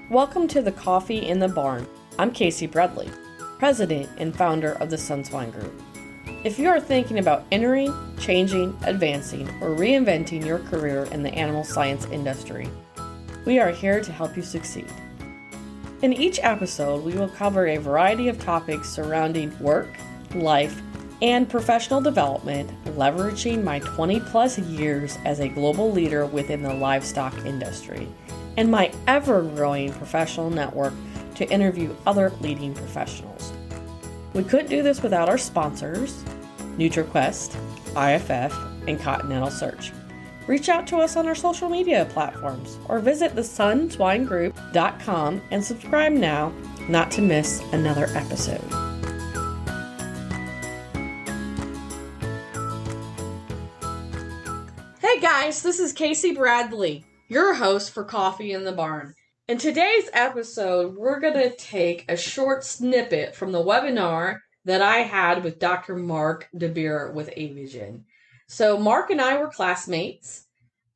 Welcome to the Coffee in the Barn. I'm Casey Bradley, President and founder of the Swine Group. If you are thinking about entering, changing, advancing, or reinventing your career in the animal science industry, we are here to help you succeed. In each episode, we will cover a variety of topics surrounding work, life, and professional development, leveraging my 20-plus years as a global leader within the livestock industry and my ever-growing professional network to interview other leading professionals. We couldn't do this without our sponsors, NutriQuest, IFF, and Continental Search. Reach out to us on our social media platforms or visit theswineGroup.com and subscribe now not to miss another episode. Hey guys, this is Casey Bradley, your host for Coffee in the Barn. In today's episode, we're going to take a short snippet from the webinar that I had with Dr. Marc De Beer with Aviagen. So Marc and I were classmates,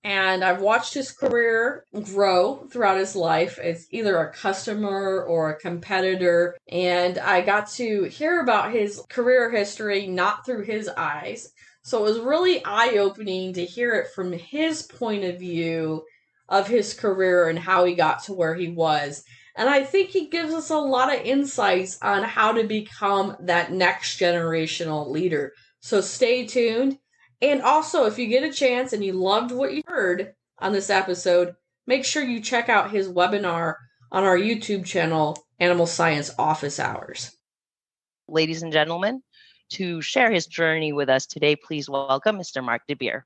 and I've watched his career grow throughout his life as either a customer or a competitor, and I got to hear about his career history not through his eyes. So it was really eye-opening to hear it from his point of view of his career and how he got to where he was. And I think he gives us a lot of insights on how to become that next generational leader. So stay tuned. And also, if you get a chance and you loved what you heard on this episode, make sure you check out his webinar on our YouTube channel, Animal Science Office Hours. Ladies and gentlemen, to share his journey with us today, please welcome Mr. Marc De Beer.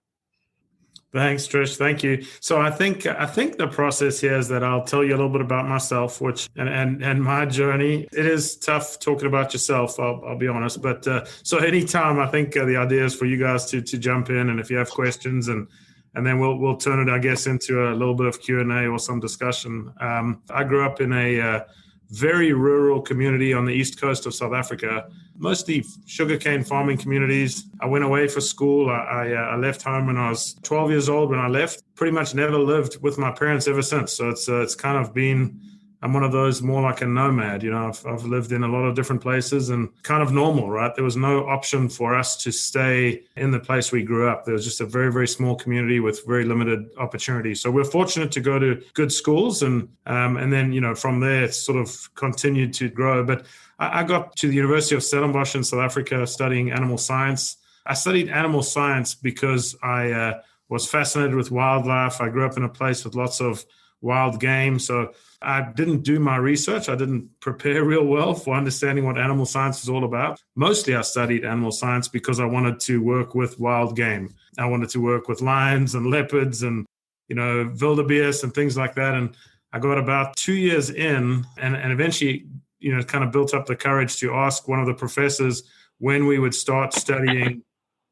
Thanks, Trish. Thank you. So I think the process here is that I'll tell you a little bit about myself, which and my journey. It is tough talking about yourself. I'll be honest, but so anytime I think the idea is for you guys to jump in, and if you have questions, and then we'll turn it, I guess, into a little bit of Q&A or some discussion. I grew up in a very rural community on the east coast of South Africa, mostly sugarcane farming communities. I went away for school. I left home when I was 12 years old when I left. Pretty much never lived with my parents ever since. So it's kind of been, I'm one of those more like a nomad. You know, I've lived in a lot of different places and kind of normal, right? There was no option for us to stay in the place we grew up. There was just a very, very small community with very limited opportunities. So we're fortunate to go to good schools and then, you know, from there it's sort of continued to grow. But I got to the University of Stellenbosch in South Africa studying animal science. I studied animal science because I was fascinated with wildlife. I grew up in a place with lots of wild game. So I didn't do my research. I didn't prepare real well for understanding what animal science is all about. Mostly I studied animal science because I wanted to work with wild game. I wanted to work with lions and leopards and, you know, wildebeest and things like that. And I got about 2 years in and eventually, you know, kind of built up the courage to ask one of the professors when we would start studying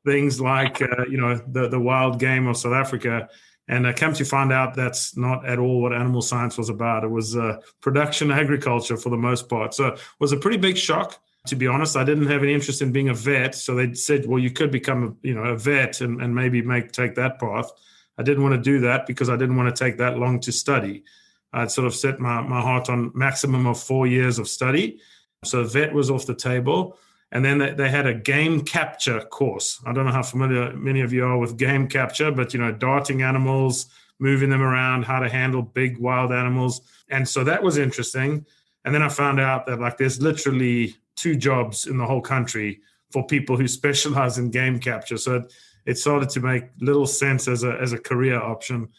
things like, you know, the wild game of South Africa. And I came to find out that's not at all what animal science was about. It was production agriculture for the most part. So it was a pretty big shock. To be honest, I didn't have any interest in being a vet. So they said, well, you could become a vet and maybe take that path. I didn't want to do that because I didn't want to take that long to study. I'd sort of set my heart on maximum of 4 years of study. So vet was off the table. And then they had a game capture course. I don't know how familiar many of you are with game capture, but, you know, darting animals, moving them around, how to handle big wild animals. And so that was interesting. And then I found out that like there's literally 2 jobs in the whole country for people who specialize in game capture. So it started to make little sense as a career option.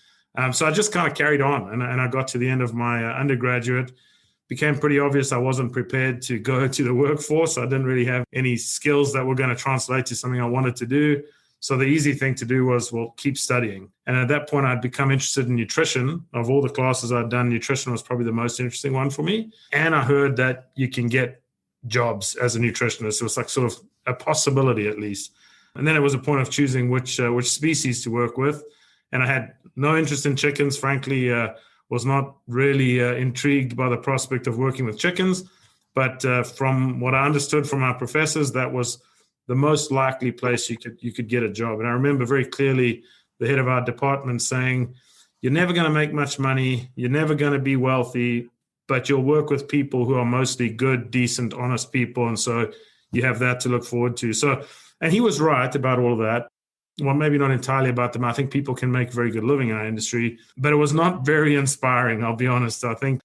So I just kind of carried on and I got to the end of my undergraduate. Became pretty obvious I wasn't prepared to go to the workforce. I didn't really have any skills that were going to translate to something I wanted to do. So the easy thing to do was, well, keep studying. And at that point, I'd become interested in nutrition. Of all the classes I'd done, nutrition was probably the most interesting one for me. And I heard that you can get jobs as a nutritionist. It was like sort of a possibility at least. And then it was a point of choosing which species to work with. And I had no interest in chickens, frankly. Was not really intrigued by the prospect of working with chickens. But from what I understood from our professors, that was the most likely place you could get a job. And I remember very clearly the head of our department saying, you're never going to make much money. You're never going to be wealthy. but you'll work with people who are mostly good, decent, honest people. And so you have that to look forward to. So, and he was right about all of that. Well, maybe not entirely about them. I think people can make very good living in our industry, but it was not very inspiring. I'll be honest. I think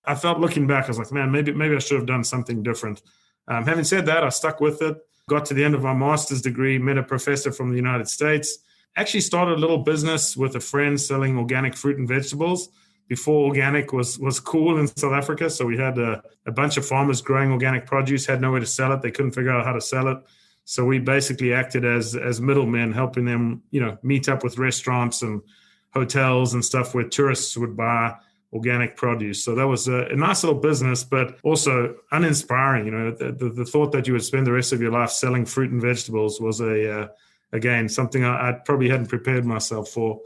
I felt looking back, I was like, man, maybe I should have done something different. Having said that, I stuck with it, got to the end of my master's degree, met a professor from the United States, actually started a little business with a friend selling organic fruit and vegetables before organic was cool in South Africa. So we had a bunch of farmers growing organic produce, had nowhere to sell it. They couldn't figure out how to sell it. So we basically acted as middlemen, helping them, meet up with restaurants and hotels and stuff where tourists would buy organic produce. So that was a nice little business, but also uninspiring. The thought that you would spend the rest of your life selling fruit and vegetables was again, something I probably hadn't prepared myself for.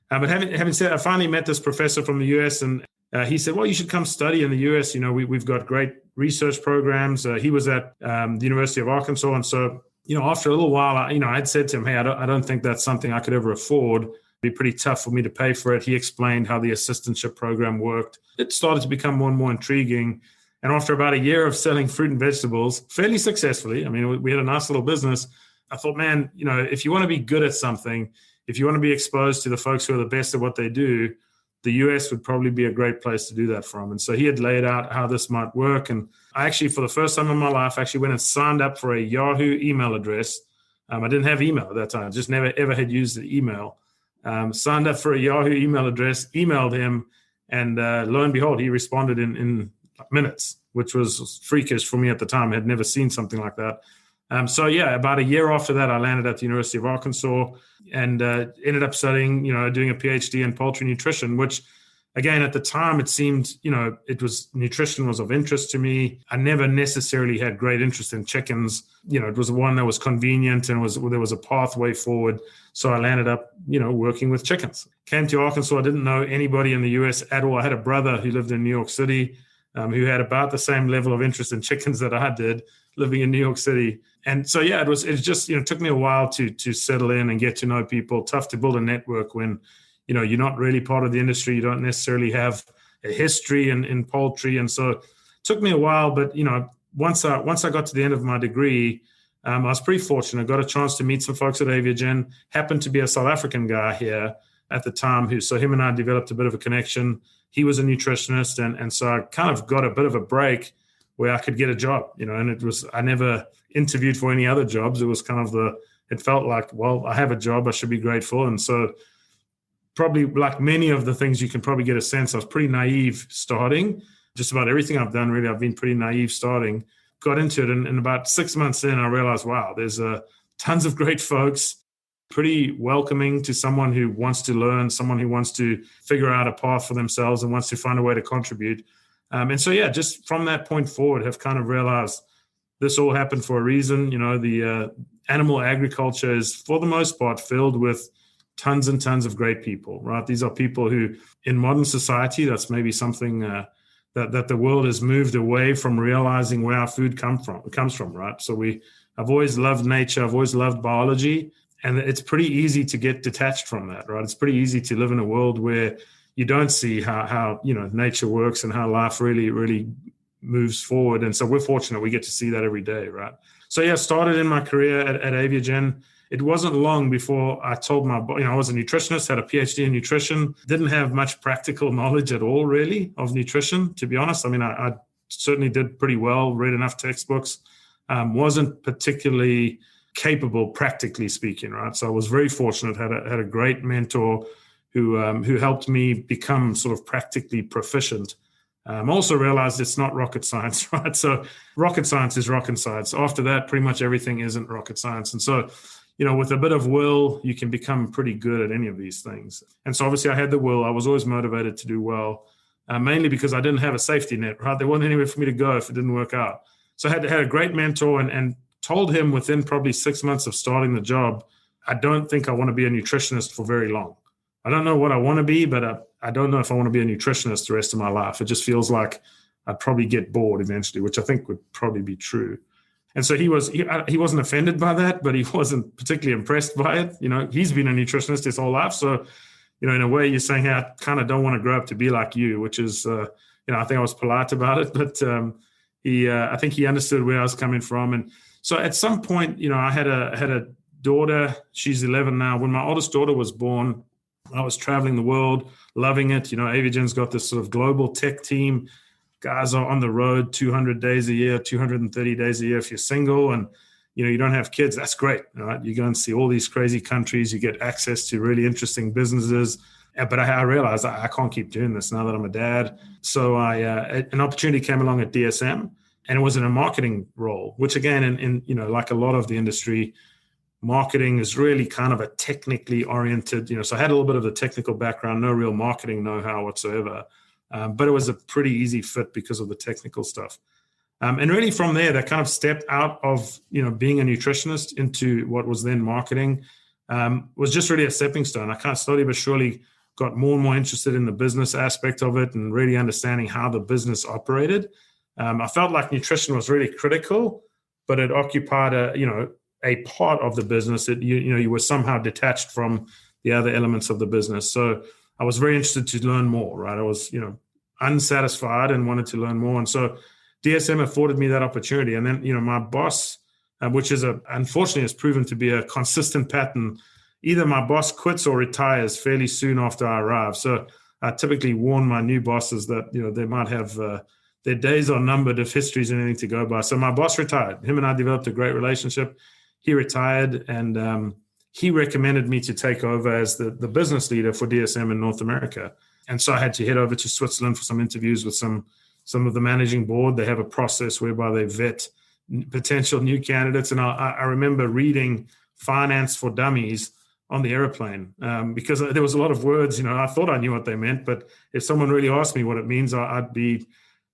But having said, I finally met this professor from the US, and he said, well, you should come study in the US. We've got great research programs. He was at the University of Arkansas. And so, after a little while, I'd said to him, hey, I don't think that's something I could ever afford. It'd be pretty tough for me to pay for it. He explained how the assistantship program worked. It started to become more and more intriguing. And after about a year of selling fruit and vegetables, fairly successfully, we had a nice little business. I thought, man, if you want to be good at something, if you want to be exposed to the folks who are the best at what they do, the US would probably be a great place to do that from. And so he had laid out how this might work. And I actually, for the first time in my life, went and signed up for a Yahoo email address. I didn't have email at that time. Just never, ever had used the email. Signed up for a Yahoo email address, emailed him, and lo and behold, he responded in minutes, which was freakish for me at the time. I had never seen something like that. About a year after that, I landed at the University of Arkansas and ended up studying, doing a PhD in poultry nutrition, which, again, at the time, it seemed, nutrition was of interest to me. I never necessarily had great interest in chickens. It was one that was convenient and there was a pathway forward. So I landed up, working with chickens. Came to Arkansas. I didn't know anybody in the US at all. I had a brother who lived in New York City who had about the same level of interest in chickens that I did, living in New York City. And so, it took me a while to settle in and get to know people. Tough to build a network when, you're not really part of the industry. You don't necessarily have a history in poultry. And so it took me a while, but, once I got to the end of my degree, I was pretty fortunate. I got a chance to meet some folks at Aviagen, happened to be a South African guy here at the time so him and I developed a bit of a connection. He was a nutritionist. And so I kind of got a bit of a break where I could get a job, and I never interviewed for any other jobs. It was kind of it felt like, well, I have a job, I should be grateful. And so probably like many of the things you can probably get a sense, I was pretty naive starting. Just about everything I've done, really, I've been pretty naive starting. Got into it, and about 6 months in, I realized, wow, there's tons of great folks, pretty welcoming to someone who wants to learn, someone who wants to figure out a path for themselves and wants to find a way to contribute. And so, just from that point forward, have kind of realized this all happened for a reason. The animal agriculture is, for the most part, filled with tons and tons of great people, right? These are people who, in modern society, that's maybe something that the world has moved away from realizing where our food comes from, right? So I've always loved nature. I've always loved biology. And it's pretty easy to get detached from that, right? It's pretty easy to live in a world where you don't see how nature works and how life really, really moves forward. And so we're fortunate we get to see that every day, right? So started in my career at Aviagen. It wasn't long before I told I was a nutritionist, had a PhD in nutrition, didn't have much practical knowledge at all, really, of nutrition, to be honest. I certainly did pretty well, read enough textbooks, wasn't particularly capable, practically speaking, right? So I was very fortunate, had a great mentor who helped me become sort of practically proficient. Also realized it's not rocket science, right? So rocket science is rocket science. After that, pretty much everything isn't rocket science. And so, with a bit of will, you can become pretty good at any of these things. And so obviously I had the will. I was always motivated to do well, mainly because I didn't have a safety net, right? There wasn't anywhere for me to go if it didn't work out. So I had a great mentor and told him within probably 6 months of starting the job, I don't think I want to be a nutritionist for very long. I don't know what I want to be, but I don't know if I want to be a nutritionist the rest of my life. It just feels like I'd probably get bored eventually, which I think would probably be true. And so he wasn't offended by that, but he wasn't particularly impressed by it. He's been a nutritionist his whole life. So, in a way you're saying, hey, I kind of don't want to grow up to be like you, which is I think I was polite about it, but I think he understood where I was coming from. And so at some point, I had a daughter. She's 11 now. When my oldest daughter was born, I was traveling the world, loving it. Aviagen's got this sort of global tech team. Guys are on the road 200 days a year, 230 days a year if you're single, and you don't have kids. That's great, right? You go and see all these crazy countries. You get access to really interesting businesses. But I realized I can't keep doing this now that I'm a dad. So an opportunity came along at DSM, and it was in a marketing role, which again, in like a lot of the industry, marketing is really kind of a technically oriented. So I had a little bit of the technical background, no real marketing know-how whatsoever. But it was a pretty easy fit because of the technical stuff. And really from there, that kind of stepped out of, being a nutritionist into what was then marketing, was just really a stepping stone. I kind of slowly but surely got more and more interested in the business aspect of it and really understanding how the business operated. I felt like nutrition was really critical, but it occupied a part of the business that you were somehow detached from the other elements of the business. So I was very interested to learn more, right? I was, unsatisfied and wanted to learn more. And so DSM afforded me that opportunity. And then, my boss, which is unfortunately has proven to be a consistent pattern, either my boss quits or retires fairly soon after I arrive. So I typically warn my new bosses that, they might have their days are numbered if history's anything to go by. So my boss retired. Him and I developed a great relationship. He retired, and he recommended me to take over as the business leader for DSM in North America. And so I had to head over to Switzerland for some interviews with some of the managing board. They have a process whereby they vet potential new candidates. And I remember reading Finance for Dummies on the airplane because there was a lot of words, I thought I knew what they meant, but if someone really asked me what it means, I'd be,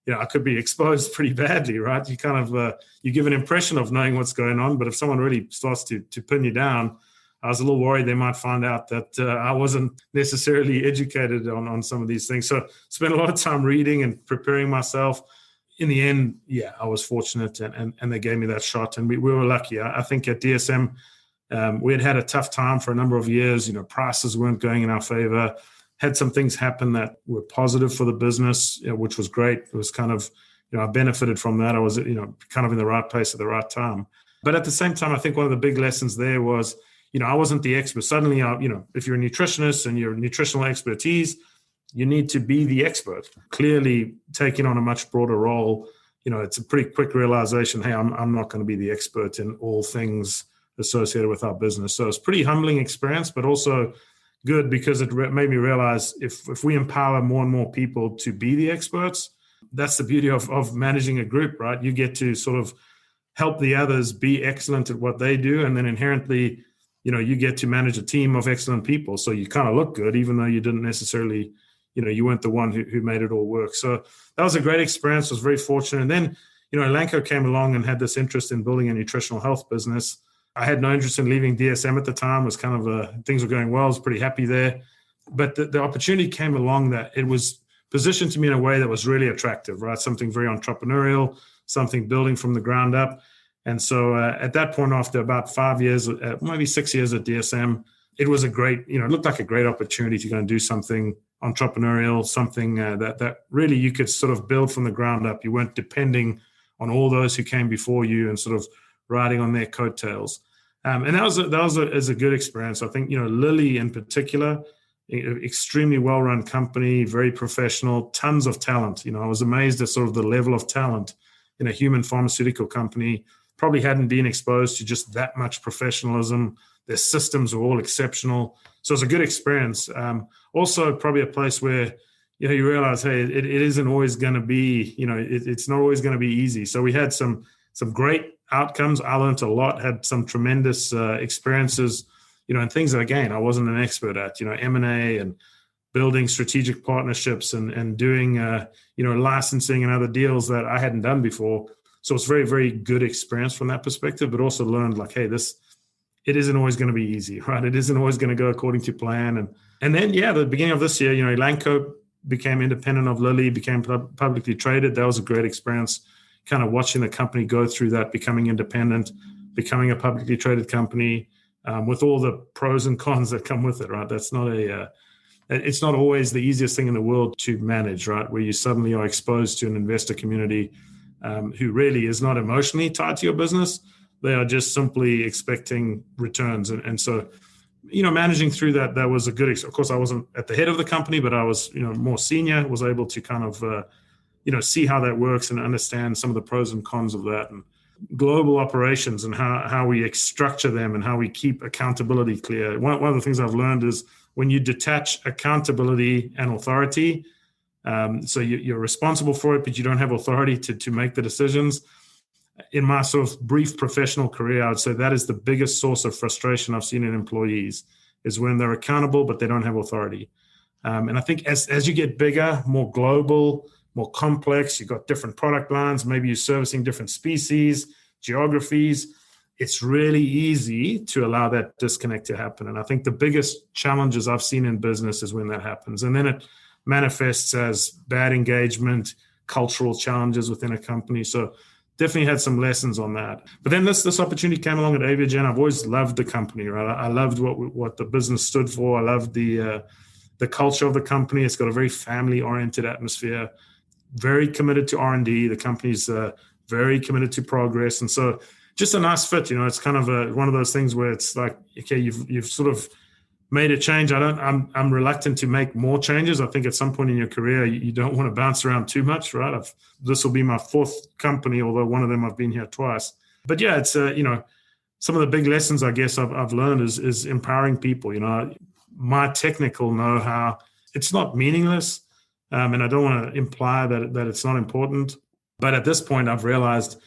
I could be exposed pretty badly, right? You kind of, you give an impression of knowing what's going on, but if someone really starts to pin you down, I was a little worried they might find out that I wasn't necessarily educated on some of these things. So spent a lot of time reading and preparing myself. In the end, I was fortunate and they gave me that shot, and we were lucky. I think at DSM, we had a tough time for a number of years. Prices weren't going in our favor. Had some things happen that were positive for the business, which was great. It was kind of, I benefited from that. I was, kind of in the right place at the right time. But at the same time, I think one of the big lessons there was, I wasn't the expert. Suddenly, if you're a nutritionist and your nutritional expertise, you need to be the expert. Clearly, taking on a much broader role, it's a pretty quick realization, hey, I'm not going to be the expert in all things associated with our business. So it's a pretty humbling experience, but also good because it made me realize if we empower more and more people to be the experts, that's the beauty of managing a group, right? You get to sort of help the others be excellent at what they do, and then inherently, you get to manage a team of excellent people. So you kind of look good, even though you didn't necessarily, you weren't the one who made it all work. So that was a great experience. I was very fortunate. And then, Elanco came along and had this interest in building a nutritional health business. I had no interest in leaving DSM at the time. It was kind of things were going well. I was pretty happy there. But the opportunity came along that it was positioned to me in a way that was really attractive, right? Something very entrepreneurial, something building from the ground up. And so at that point, after about 5 years, maybe 6 years at DSM, it was a great, it looked like a great opportunity to go and do something entrepreneurial, something that really you could sort of build from the ground up. You weren't depending on all those who came before you and sort of riding on their coattails. And that was a good experience. I think, Lilly in particular, extremely well-run company, very professional, tons of talent. I was amazed at sort of the level of talent in a human pharmaceutical company. Probably hadn't been exposed to just that much professionalism. Their systems were all exceptional. So it's a good experience. Also, probably a place where, you realize, hey, it isn't always going to be, it's not always going to be easy. So we had some great outcomes. I learned a lot, had some tremendous experiences, and things that, again, I wasn't an expert at, M&A and building strategic partnerships and doing, licensing and other deals that I hadn't done before. So it's very, very good experience from that perspective, but also learned like, hey, it isn't always going to be easy, right? It isn't always going to go according to plan. And then, the beginning of this year, Elanco became independent of Lilly, became publicly traded. That was a great experience, kind of watching the company go through that, becoming independent, becoming a publicly traded company with all the pros and cons that come with it, right? That's not it's not always the easiest thing in the world to manage, right? Where you suddenly are exposed to an investor community who really is not emotionally tied to your business. They are just simply expecting returns. And so, managing through that was a good, of course, I wasn't at the head of the company, but I was, more senior, was able to kind of, see how that works and understand some of the pros and cons of that, and global operations and how we structure them and how we keep accountability clear. One of the things I've learned is when you detach accountability and authority, so you're responsible for it, but you don't have authority to make the decisions. In my sort of brief professional career, I would say that is the biggest source of frustration I've seen in employees, is when they're accountable, but they don't have authority. And I think as you get bigger, more global, more complex, you've got different product lines, maybe you're servicing different species, geographies, it's really easy to allow that disconnect to happen. And I think the biggest challenges I've seen in business is when that happens. And then it manifests as bad engagement, cultural challenges within a company. So definitely had some lessons on that. But then this opportunity came along at Aviagen. I've always loved the company, right? I loved what the business stood for. I loved the culture of the company. It's got a very family-oriented atmosphere, very committed to R&D. The company's very committed to progress. And so just a nice fit, it's kind of one of those things where it's like, okay, you've sort of made a change. I'm reluctant to make more changes. I think at some point in your career, you don't want to bounce around too much, right? This will be my fourth company, although one of them I've been here twice. But yeah, it's, some of the big lessons I guess I've learned is empowering people. My technical know-how, it's not meaningless. And I don't want to imply that it's not important. But at this point, I've realized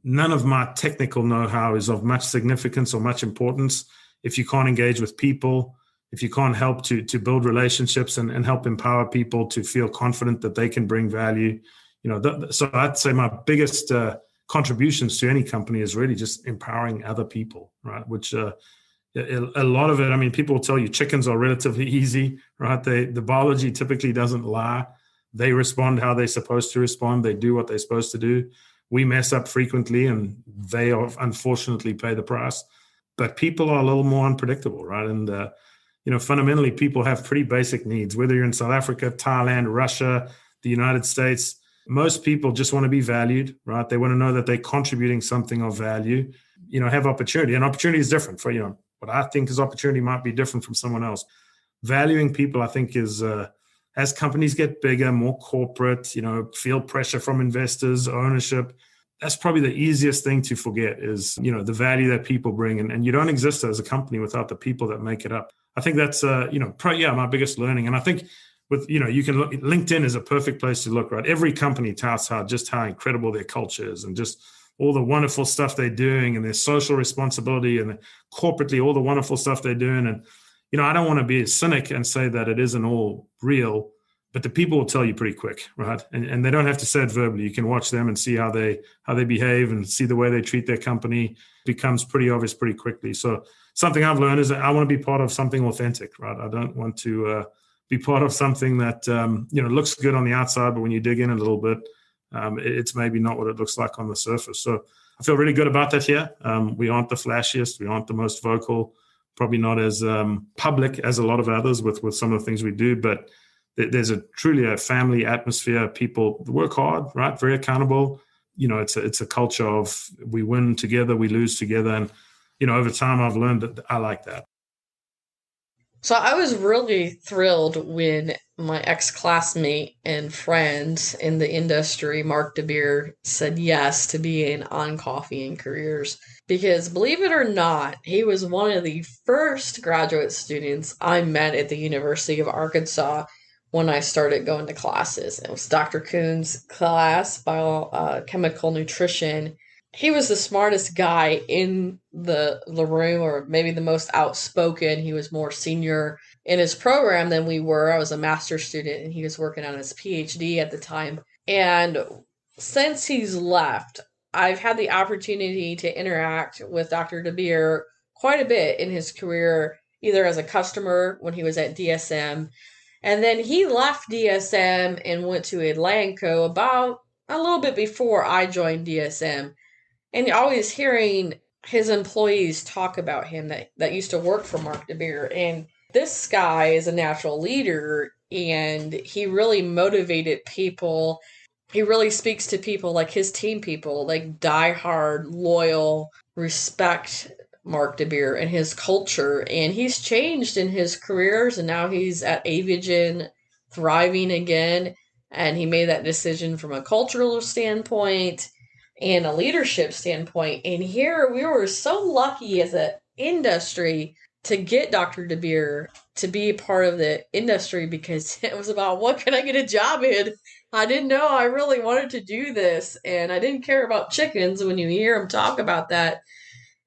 none of my technical know-how is of much significance or much importance if you can't engage with people, if you can't help to build relationships and help empower people to feel confident that they can bring value. So I'd say my biggest contributions to any company is really just empowering other people, right? Which a lot of it, people will tell you chickens are relatively easy, right? The biology typically doesn't lie. They respond how they're supposed to respond. They do what they're supposed to do. We mess up frequently, and they unfortunately pay the price. But people are a little more unpredictable, right? And, fundamentally, people have pretty basic needs, whether you're in South Africa, Thailand, Russia, the United States. Most people just want to be valued, right? They want to know that they're contributing something of value, have opportunity. And opportunity is different for, what I think is opportunity might be different from someone else. Valuing people, I think, is as companies get bigger, more corporate, feel pressure from investors, ownership, that's probably the easiest thing to forget is, the value that people bring. And you don't exist as a company without the people that make it up. I think that's, my biggest learning. And I think with, you can look, LinkedIn is a perfect place to look, right? Every company touts how incredible their culture is and just all the wonderful stuff they're doing and their social responsibility and corporately, all the wonderful stuff they're doing. And, I don't want to be a cynic and say that it isn't all real, but the people will tell you pretty quick, right? And they don't have to say it verbally. You can watch them and see how they behave and see the way they treat their company. It becomes pretty obvious pretty quickly. So something I've learned is that I want to be part of something authentic, right? I don't want to be part of something that, looks good on the outside, but when you dig in a little bit, it's maybe not what it looks like on the surface. So I feel really good about that here. We aren't the flashiest. We aren't the most vocal, probably not as public as a lot of others with some of the things we do, but there's truly a family atmosphere. People work hard, right? Very accountable. It's a culture of we win together, we lose together. And, over time I've learned that I like that. So I was really thrilled when my ex-classmate and friend in the industry, Marc De Beer, said yes to being on Coffee and Careers. Because believe it or not, he was one of the first graduate students I met at the University of Arkansas when I started going to classes. It was Dr. Kuhn's class, biochemical nutrition. He was the smartest guy in the room, or maybe the most outspoken. He was more senior in his program than we were. I was a master's student and he was working on his PhD at the time. And since he's left, I've had the opportunity to interact with Dr. De Beer quite a bit in his career, either as a customer when he was at DSM, and then he left DSM and went to Elanco about a little bit before I joined DSM. And always hearing his employees talk about him that used to work for Marc De Beer. And This guy is a natural leader, and he really motivated people. He really speaks to people, like his team people, like die-hard, loyal, respect Marc De Beer and his culture. And he's changed in his careers, and now he's at Aviagen, thriving again. And he made that decision from a cultural standpoint and a leadership standpoint. And here we were so lucky as an industry to get Dr. De Beer to be a part of the industry, because it was about, what can I get a job in? I didn't know I really wanted to do this, and I didn't care about chickens when you hear him talk about that.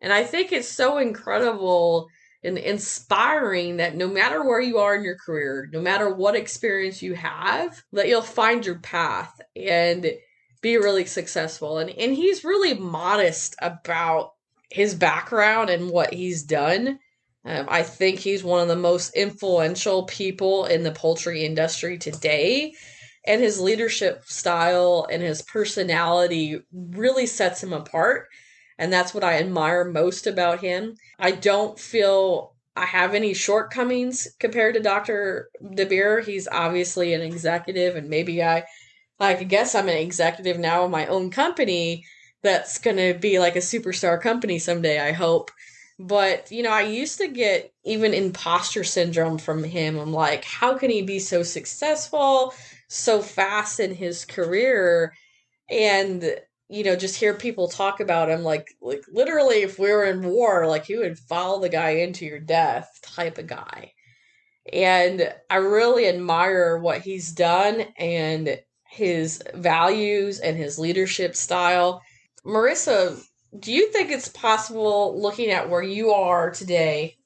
And I think it's so incredible and inspiring that no matter where you are in your career, no matter what experience you have, that you'll find your path and be really successful. And he's really modest about his background and what he's done. I think he's one of the most influential people in the poultry industry today. And his leadership style and his personality really sets him apart. And that's what I admire most about him. I don't feel I have any shortcomings compared to Dr. De Beer. He's obviously an executive, and maybe I guess I'm an executive now in my own company that's going to be like a superstar company someday, I hope. But, I used to get even imposter syndrome from him. I'm like, how can he be so successful, so fast in his career? And, just hear people talk about him like literally if we were in war, like he would follow the guy into your death type of guy. And I really admire what he's done and his values and his leadership style. Marissa, do you think it's possible, looking at where you are today,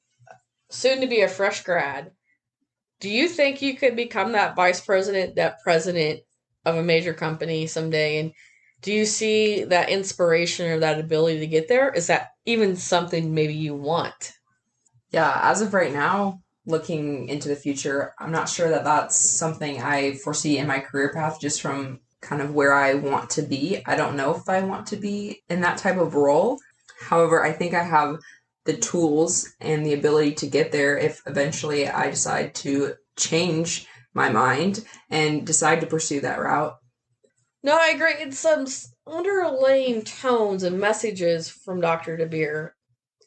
soon to be a fresh grad, do you think you could become that vice president, that president of a major company someday? And do you see that inspiration or that ability to get there? Is that even something maybe you want? Yeah, as of right now, looking into the future, I'm not sure that that's something I foresee in my career path just from kind of where I want to be. I don't know if I want to be in that type of role. However, I think I have the tools and the ability to get there if eventually I decide to change my mind and decide to pursue that route. No, I agree. It's some underlying tones and messages from Dr. De Beer,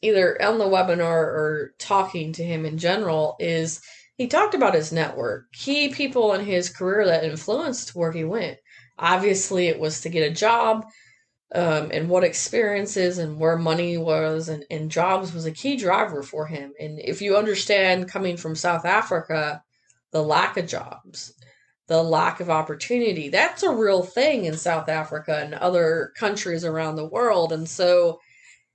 either on the webinar or talking to him in general, is he talked about his network, key people in his career that influenced where he went. Obviously, it was to get a job, and what experiences and where money was, and jobs was a key driver for him. And if you understand, coming from South Africa, the lack of jobs, the lack of opportunity, that's a real thing in South Africa and other countries around the world. And so,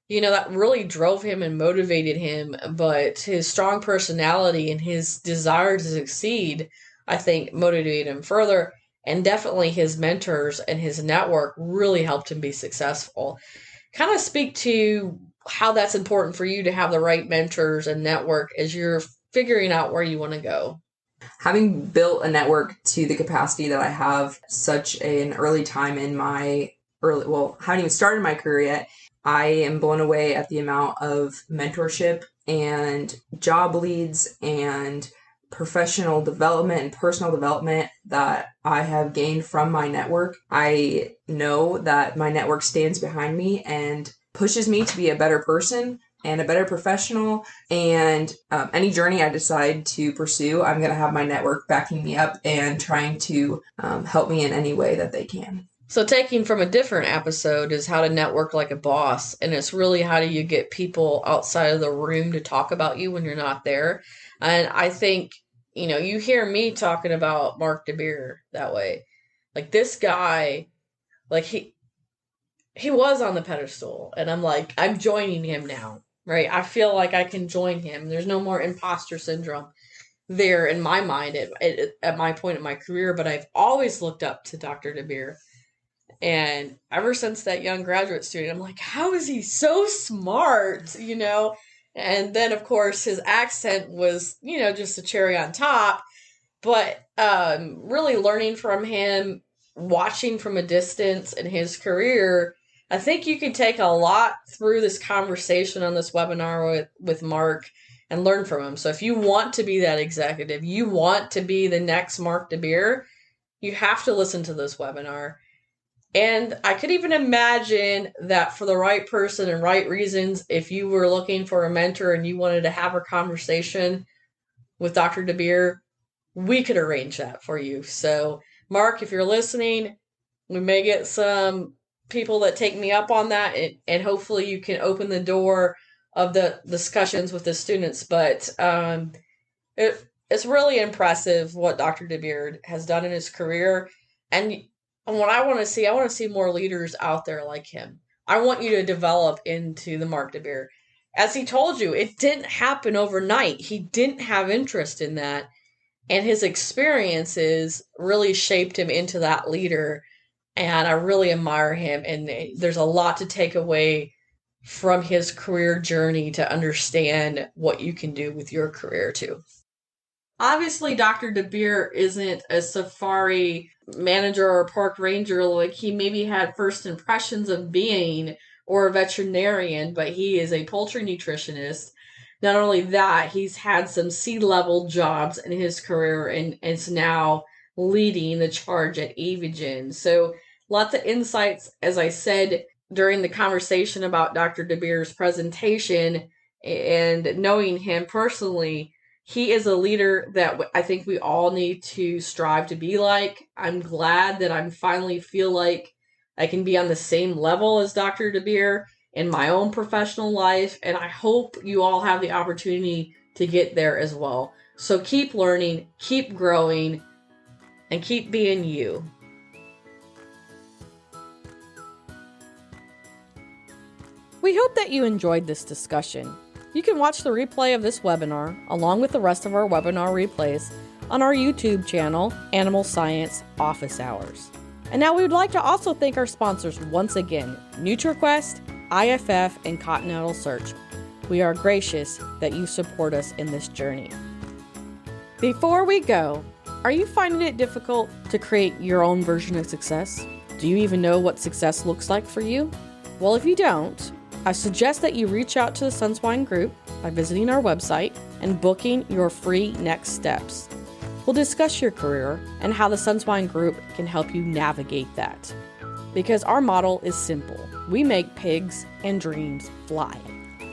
that really drove him and motivated him. But his strong personality and his desire to succeed, I think, motivated him further. And definitely his mentors and his network really helped him be successful. Kind of speak to how that's important for you to have the right mentors and network as you're figuring out where you want to go. Having built a network to the capacity that I have, such an early time in my haven't even started my career yet, I am blown away at the amount of mentorship and job leads and professional development and personal development that I have gained from my network. I know that my network stands behind me and pushes me to be a better person and a better professional. And any journey I decide to pursue, I'm going to have my network backing me up and trying to help me in any way that they can. So taking from a different episode is how to network like a boss. And it's really how do you get people outside of the room to talk about you when you're not there. And I think, you hear me talking about Marc De Beer that way. Like this guy, like he was on the pedestal, and I'm like, I'm joining him now, right? I feel like I can join him. There's no more imposter syndrome there in my mind at my point in my career, but I've always looked up to Dr. De Beer. And ever since that young graduate student, I'm like, how is he so smart, And then, of course, his accent was, just a cherry on top. But really learning from him, watching from a distance in his career, I think you can take a lot through this conversation on this webinar with Marc. and learn from him. So if you want to be that executive, you want to be the next Marc De Beer, you have to listen to this webinar. And I could even imagine that for the right person and right reasons, if you were looking for a mentor and you wanted to have a conversation with Dr. De Beer, we could arrange that for you. So, Marc, if you're listening, we may get some people that take me up on that, and hopefully you can open the door of the discussions with the students. But it's really impressive what Dr. De Beer has done in his career. And what I want to see more leaders out there like him. I want you to develop into the Marc De Beer. As he told you, it didn't happen overnight. He didn't have interest in that. And his experiences really shaped him into that leader. And I really admire him. And there's a lot to take away from his career journey to understand what you can do with your career too. Obviously, Dr. De Beer isn't a safari manager or park ranger like he maybe had first impressions of being, or a veterinarian, but he is a poultry nutritionist. Not only that, he's had some C-level jobs in his career and is now leading the charge at Aviagen. So lots of insights, as I said during the conversation about Dr. De Beer's presentation, and knowing him personally, he is a leader that I think we all need to strive to be like. I'm glad that I finally feel like I can be on the same level as Dr. De Beer in my own professional life, and I hope you all have the opportunity to get there as well. So keep learning, keep growing, and keep being you. We hope that you enjoyed this discussion. You can watch the replay of this webinar, along with the rest of our webinar replays, on our YouTube channel, Animal Science Office Hours. And now we would like to also thank our sponsors once again, NutriQuest, IFF, and Continental Search. We are gracious that you support us in this journey. Before we go, are you finding it difficult to create your own version of success? Do you even know what success looks like for you? Well, if you don't, I suggest that you reach out to the SunSwine Group by visiting our website and booking your free next steps. We'll discuss your career and how the SunSwine Group can help you navigate that. Because our model is simple. We make pigs and dreams fly.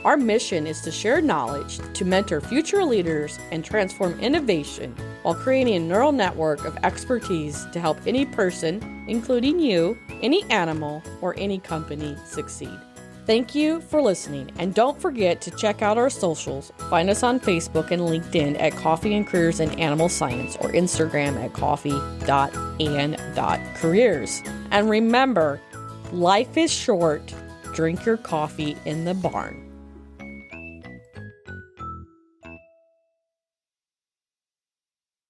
Our mission is to share knowledge, to mentor future leaders, and transform innovation while creating a neural network of expertise to help any person, including you, any animal, or any company succeed. Thank you for listening, and don't forget to check out our socials. Find us on Facebook and LinkedIn at Coffee and Careers in Animal Science, or Instagram at coffee.and.careers. And remember, life is short. Drink your coffee in the barn.